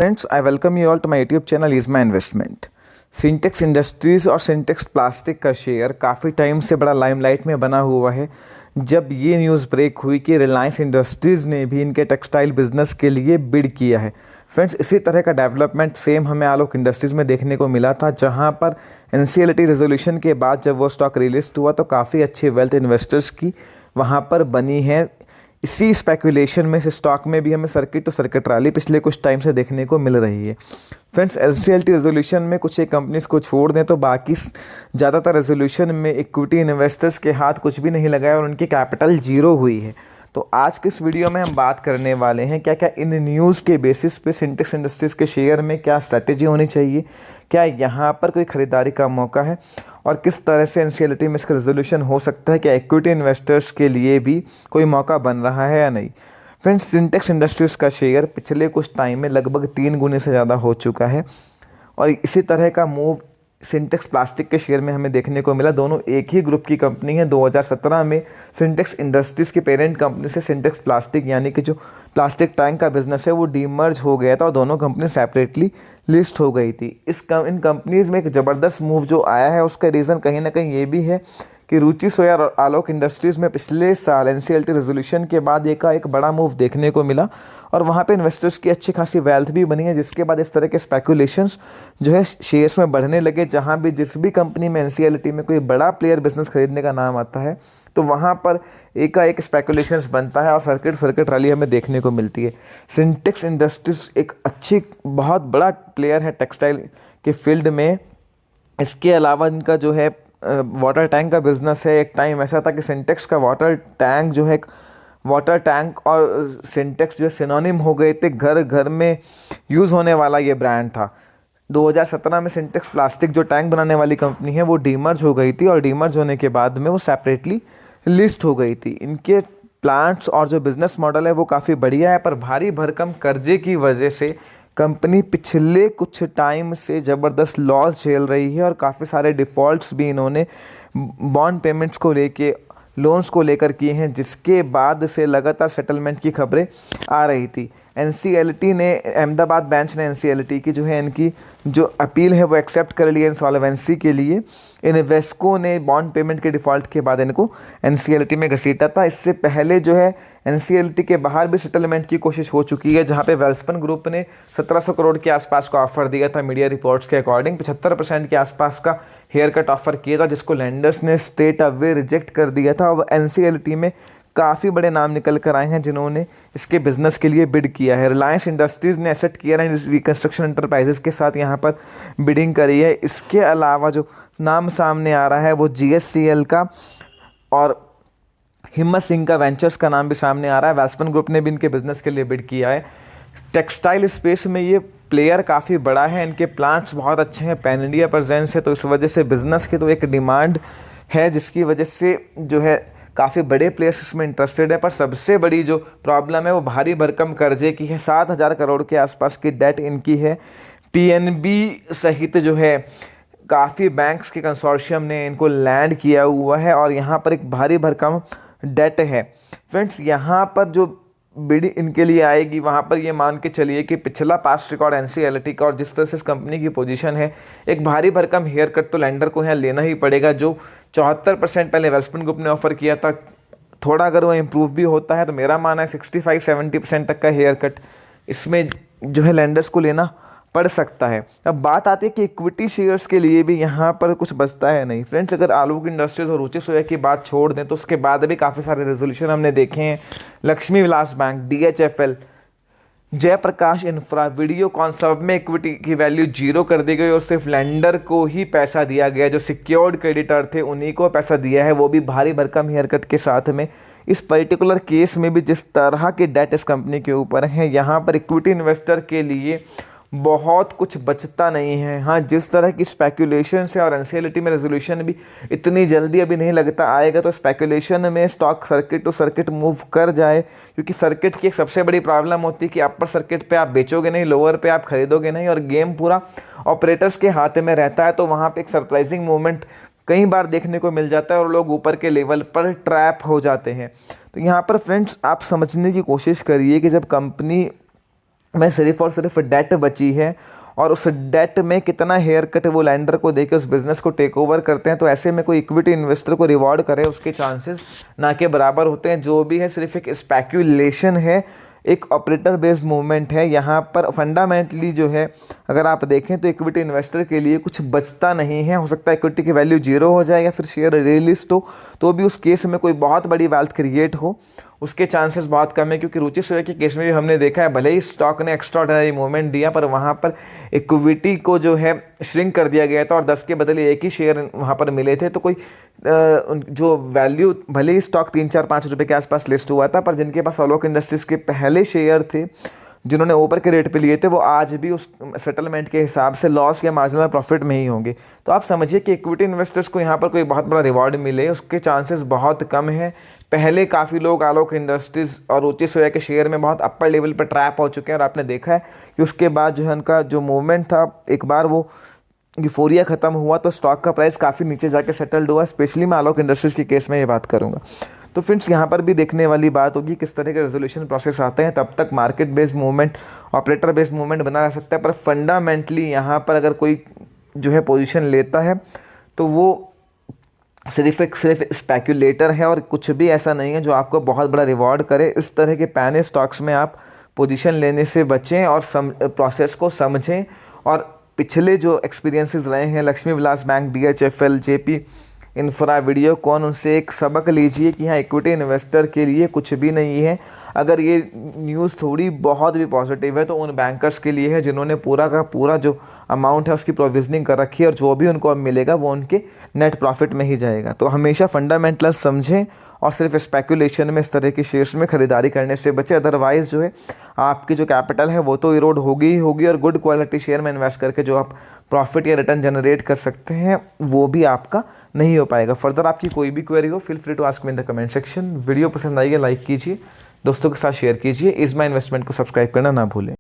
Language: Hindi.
Friends, I welcome you all to my YouTube channel is my investment. Sintex industries और सिंटेक्स प्लास्टिक का शेयर काफ़ी टाइम से बड़ा लाइमलाइट में बना हुआ है। जब ये न्यूज़ ब्रेक हुई कि रिलायंस इंडस्ट्रीज़ ने भी इनके टेक्सटाइल बिजनेस के लिए बिड किया है। फ्रेंड्स, इसी तरह का डेवलपमेंट सेम हमें आलोक इंडस्ट्रीज़ में देखने को मिला था, जहां पर एनसीएलटी रेजोल्यूशन के बाद जब वो स्टॉक रिलिस्ट हुआ तो काफ़ी अच्छे वेल्थ इन्वेस्टर्स की वहाँ पर बनी है। इसी स्पेकुलेशन में से स्टॉक में भी हमें सर्किट टू सर्किट रैली पिछले कुछ टाइम से देखने को मिल रही है। फ्रेंड्स, एनसीएलटी रेजोल्यूशन में कुछ एक कंपनीज को छोड़ दें तो बाकी ज़्यादातर रेजोल्यूशन में इक्विटी इन्वेस्टर्स के हाथ कुछ भी नहीं लगाया और उनकी कैपिटल जीरो हुई है। तो आज के इस वीडियो में हम बात करने वाले हैं क्या क्या इन न्यूज़ के बेसिस पे सिंटेक्स इंडस्ट्रीज़ के शेयर में क्या स्ट्रैटेजी होनी चाहिए, क्या यहाँ पर कोई ख़रीदारी का मौका है और किस तरह से एनसीएलटी में इसका रेजोल्यूशन हो सकता है, क्या इक्विटी इन्वेस्टर्स के लिए भी कोई मौका बन रहा है या नहीं। फ्रेंड्स, सिंटेक्स इंडस्ट्रीज़ का शेयर पिछले कुछ टाइम में लगभग 3 गुने से ज़्यादा हो चुका है और इसी तरह का मूव सिंटेक्स प्लास्टिक के शेयर में हमें देखने को मिला। दोनों एक ही ग्रुप की कंपनी है। 2017 में सिंटेक्स इंडस्ट्रीज़ की पेरेंट कंपनी से सिंटेक्स प्लास्टिक यानी कि जो प्लास्टिक टैंक का बिजनेस है वो डीमर्ज हो गया था और दोनों कंपनी सेपरेटली लिस्ट हो गई थी। इन कंपनीज़ में एक ज़बरदस्त मूव जो आया है उसका रीज़न कहीं ना कहीं ये भी है कि रुचि सोया और आलोक इंडस्ट्रीज़ में पिछले साल एनसीएलटी रेजोल्यूशन के बाद एक बड़ा मूव देखने को मिला और वहाँ पे इन्वेस्टर्स की अच्छी खासी वेल्थ भी बनी है, जिसके बाद इस तरह के स्पेकुलेशंस जो है शेयर्स में बढ़ने लगे। जहाँ भी जिस भी कंपनी में एनसीएलटी में कोई बड़ा प्लेयर बिजनेस खरीदने का नाम आता है तो वहाँ पर एक स्पेकुलेशंस बनता है और सर्किट रैली हमें देखने को मिलती है। सिंटेक्स इंडस्ट्रीज़ एक बहुत बड़ा प्लेयर है टेक्सटाइल के फील्ड में। इसके अलावा इनका जो है वाटर टैंक का बिज़नेस है। एक टाइम ऐसा था कि सिंटेक्स का वाटर टैंक जो है वाटर टैंक और सिंटेक्स जो सिनोनिम हो गए थे, घर घर में यूज़ होने वाला ये ब्रांड था। 2017 में सिंटेक्स प्लास्टिक जो टैंक बनाने वाली कंपनी है वो डीमर्ज हो गई थी और डीमर्ज होने के बाद में वो सेपरेटली लिस्ट हो गई थी। इनके प्लांट्स और जो बिज़नेस मॉडल है वो काफ़ी बढ़िया है, पर भारी भरकम कर्जे की वजह से कंपनी पिछले कुछ टाइम से ज़बरदस्त लॉस झेल रही है और काफ़ी सारे डिफ़ॉल्ट्स भी इन्होंने बॉन्ड पेमेंट्स को लेके लोन्स को लेकर किए हैं, जिसके बाद से लगातार सेटलमेंट की खबरें आ रही थी। एनसीएलटी ने अहमदाबाद बेंच ने एनसीएलटी की जो है इनकी जो अपील है वो एक्सेप्ट कर ली है इंसॉल्वेंसी के लिए। इन्वेस्को ने बॉन्ड पेमेंट के डिफ़ॉल्ट के बाद इनको एनसीएलटी में घसीटा था। इससे पहले जो है एनसीएलटी के बाहर भी सेटलमेंट की कोशिश हो चुकी है, जहां पे वेल्सपन ग्रुप ने 1700 करोड़ के आसपास का ऑफर दिया था। मीडिया रिपोर्ट्स के अकॉर्डिंग 75% के आसपास का हेयर कट ऑफर किया था, जिसको लेंडर्स ने स्ट्रेट अवे रिजेक्ट कर दिया था। अब एनसीएलटी में काफ़ी बड़े नाम निकल कर आए हैं जिन्होंने इसके बिजनेस के लिए बिड किया है। रिलायंस इंडस्ट्रीज़ ने एसेट किया है रिकंस्ट्रक्शन एंटरप्राइजेस के साथ यहाँ पर बिडिंग करी है। इसके अलावा जो नाम सामने आ रहा है वो जीएससीएल का और हिम्मत सिंह का वेंचर्स का नाम भी सामने आ रहा है। वेल्सपन ग्रुप ने भी इनके बिजनेस के लिए बिड किया है। टेक्सटाइल स्पेस में ये प्लेयर काफ़ी बड़ा है, इनके प्लांट्स बहुत अच्छे हैं, पैन इंडिया प्रेजेंस है, तो इस वजह से बिजनेस की तो एक डिमांड है, जिसकी वजह से जो है काफ़ी बड़े प्लेयर्स इसमें इंटरेस्टेड है। पर सबसे बड़ी जो प्रॉब्लम है वो भारी भरकम कर्जे की है। 7,000 करोड़ के आसपास की डेट इनकी है। पीएनबी सहित जो है काफ़ी बैंक्स के कंसोर्शियम ने इनको लैंड किया हुआ है और यहाँ पर एक भारी भरकम डेट है। फ्रेंड्स, यहाँ पर जो बिड इनके लिए आएगी वहाँ पर ये मान के चलिए कि पिछला पास्ट रिकॉर्ड एनसीएलटी का और जिस तरह से इस कंपनी की पोजीशन है, एक भारी भरकम हेयर कट तो लेंडर को यहाँ लेना ही पड़ेगा। जो 74% पहले वेल्सपन ग्रुप ने ऑफर किया था, थोड़ा अगर वो इम्प्रूव भी होता है तो मेरा मानना है 65-70% तक का हेयर कट इसमें जो है लेंडर्स को लेना पड़ सकता है। अब बात आती है कि इक्विटी शेयर्स के लिए भी यहाँ पर कुछ बचता है नहीं। फ्रेंड्स, अगर आलोक इंडस्ट्रीज और रुचि सोया की बात छोड़ दें तो उसके बाद भी काफ़ी सारे रेजोल्यूशन हमने देखे हैं। Lakshmi Vilas bank, DHFL, Jaiprakash infra, Videocon, सब में इक्विटी की वैल्यू जीरो कर दी गई और सिर्फ लेंडर को ही पैसा दिया गया। जो सिक्योर्ड क्रेडिटर थे उन्हीं को पैसा दिया है, वो भी भारी भरकम हेयर कट के साथ में। इस पर्टिकुलर केस में भी जिस तरह की डेट इस कंपनी के ऊपर है, यहाँ पर इक्विटी इन्वेस्टर के लिए बहुत कुछ बचता नहीं है। हाँ, जिस तरह की स्पेकुलेशन है और एनसीएलटी में रेजोल्यूशन भी इतनी जल्दी अभी नहीं लगता आएगा, तो स्पेकुलेशन में stock circuit to circuit move कर जाए, क्योंकि सर्किट की एक सबसे बड़ी प्रॉब्लम होती है कि अपर सर्किट पे आप बेचोगे नहीं, लोअर पे आप खरीदोगे नहीं और गेम पूरा ऑपरेटर्स के हाथ में रहता है। तो वहाँ पर एक सरप्राइजिंग मूवमेंट कई बार देखने को मिल जाता है और लोग ऊपर के लेवल पर ट्रैप हो जाते हैं। तो यहाँ पर फ्रेंड्स, आप समझने की कोशिश करिए कि जब कंपनी में सिर्फ और सिर्फ डेट बची है और उस डेट में कितना हेयर कट वो लैंडर को देके उस बिज़नेस को टेक ओवर करते हैं, तो ऐसे में कोई इक्विटी इन्वेस्टर को रिवॉर्ड करे उसके चांसेस ना के बराबर होते हैं। जो भी है सिर्फ एक स्पेक्यूलेशन है, एक ऑपरेटर बेस्ड मूवमेंट है। यहाँ पर फंडामेंटली जो है अगर आप देखें तो इक्विटी इन्वेस्टर के लिए कुछ बचता नहीं है। हो सकता है इक्विटी की वैल्यू जीरो हो जाए या फिर शेयर रिलिस्ट हो, तो भी उस केस में कोई बहुत बड़ी वेल्थ क्रिएट हो उसके चांसेस बहुत कम है। क्योंकि रुचि सोया के केस में भी हमने देखा है, भले ही स्टॉक ने एक्स्ट्राऑर्डिनरी मूवमेंट दिया पर वहाँ पर इक्विटी को जो है श्रिंक कर दिया गया था और 10 के बदले एक ही शेयर वहाँ पर मिले थे। तो कोई जो वैल्यू, भले ही स्टॉक 3-4-5 रुपये के आसपास लिस्ट हुआ था, पर जिनके पास आलोक इंडस्ट्रीज़ के पहले शेयर थे जिन्होंने ऊपर के रेट पे लिए थे, वो आज भी उस सेटलमेंट के हिसाब से लॉस या मार्जिनल प्रॉफिट में ही होंगे। तो आप समझिए कि इक्विटी इन्वेस्टर्स को यहाँ पर कोई बहुत बड़ा रिवॉर्ड मिले उसके चांसेस बहुत कम है। पहले काफ़ी लोग आलोक इंडस्ट्रीज़ और रुचि सोया के शेयर में बहुत अपर लेवल पर ट्रैप हो चुके हैं और आपने देखा है कि उसके बाद जो है उनका जो मूवमेंट था, एक बार वो यूफोरिया ख़त्म हुआ तो स्टॉक का प्राइस काफ़ी नीचे जाके सेटल्ड हुआ। स्पेशली मैं आलोक इंडस्ट्रीज़ के केस में ये बात करूँगा। तो फ्रेंड्स यहाँ पर भी देखने वाली बात होगी किस तरह के रेजोल्यूशन प्रोसेस आते हैं। तब तक market based movement, operator based movement बना रह सकता है, पर फंडामेंटली यहाँ पर अगर कोई जो है पोजीशन लेता है तो वो सिर्फ स्पेक्यूलेटर है और कुछ भी ऐसा नहीं है जो आपको बहुत बड़ा रिवॉर्ड करे। इस तरह के पैने स्टॉक्स में आप पोजीशन लेने से बचें और प्रोसेस को समझें। और पिछले जो एक्सपीरियंसेस रहे हैं Lakshmi Vilas bank, DHFL, JP infra, Videocon, उनसे एक सबक लीजिए कि हाँ इक्विटी इन्वेस्टर के लिए कुछ भी नहीं है। अगर ये न्यूज़ थोड़ी बहुत भी पॉजिटिव है तो उन बैंकर्स के लिए है जिन्होंने पूरा का पूरा जो अमाउंट है उसकी प्रोविजनिंग कर रखी है और जो भी उनको अब मिलेगा वो उनके नेट प्रॉफिट में ही जाएगा। तो हमेशा फंडामेंटल समझें और सिर्फ स्पेकुलेशन में इस तरह के शेयर्स में ख़रीदारी करने से बचें। अदरवाइज़ जो है आपकी जो कैपिटल है वो तो इरोड होगी ही होगी और गुड क्वालिटी शेयर में इन्वेस्ट करके जो आप प्रॉफिट या रिटर्न जनरेट कर सकते हैं वो भी आपका नहीं हो पाएगा। फर्दर आपकी कोई भी क्वेरी हो feel free to ask me in the comment section. Video पसंद आई है लाइक कीजिए, दोस्तों के साथ शेयर कीजिए। इज़ माई इन्वेस्टमेंट को सब्सक्राइब करना ना भूलें।